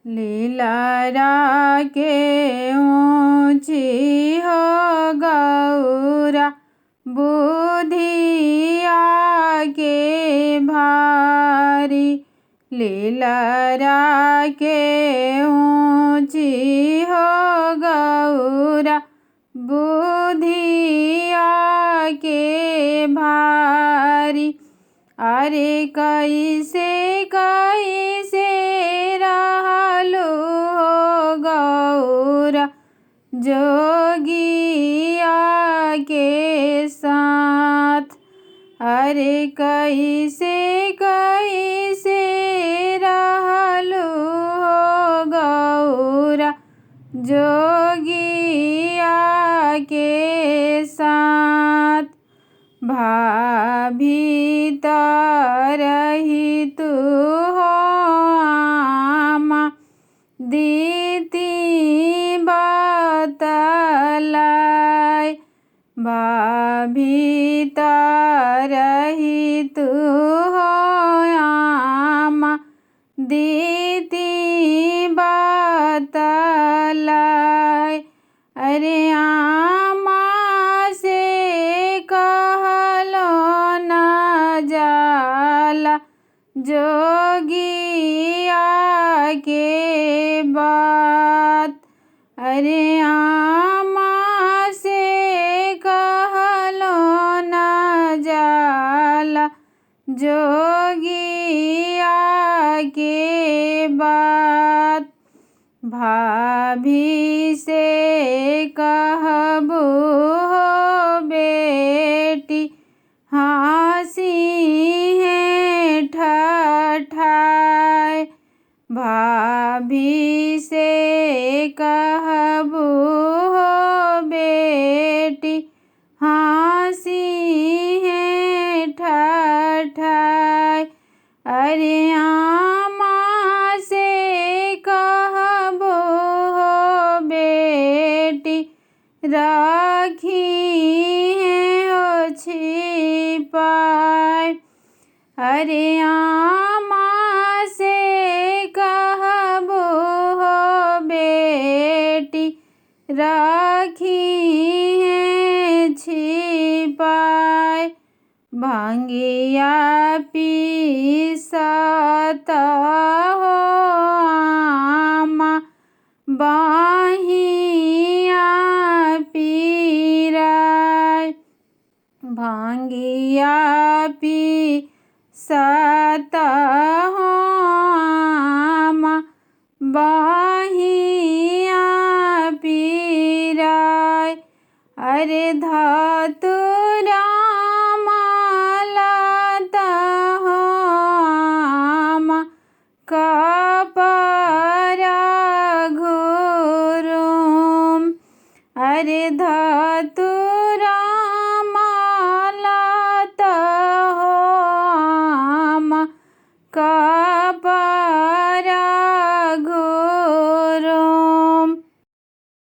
लीलारा के ऊँची हो गौरा, बुधिया के भारी। लीलारा के ऊँची हो गौरा, बुधिया के भारी। अरे कैसे कैसे रहलू हो गौरा, जोगिया के साथ। अरे कैसे कैसे रहलू हो गौरा, जोगिया के साथ। भाभी तरही तू हो आमा, दीती बतलाई। भाभी तरही तू हो आमा, दीती बतलाई। अरे आमा से कहलो न जाला, जोगिया के बात। अरे आमा से कहलो न जाला, जोगिया के बात। भाभी से कहबू हो बेटी, हँसी है ठठाय। भाभी से कहबू हो बेटी, हँसी है ठठाय। अरे आमा से कहबू हो बेटी, राखी है हो छिपाय। अरे आमा से कहबू हो बेटी, राखी है छिपाय। भांगिया पीसत हो आमा, बाहिया पीराय। भांगिया पीसत हो आमा, बाहिया पीराय। अरे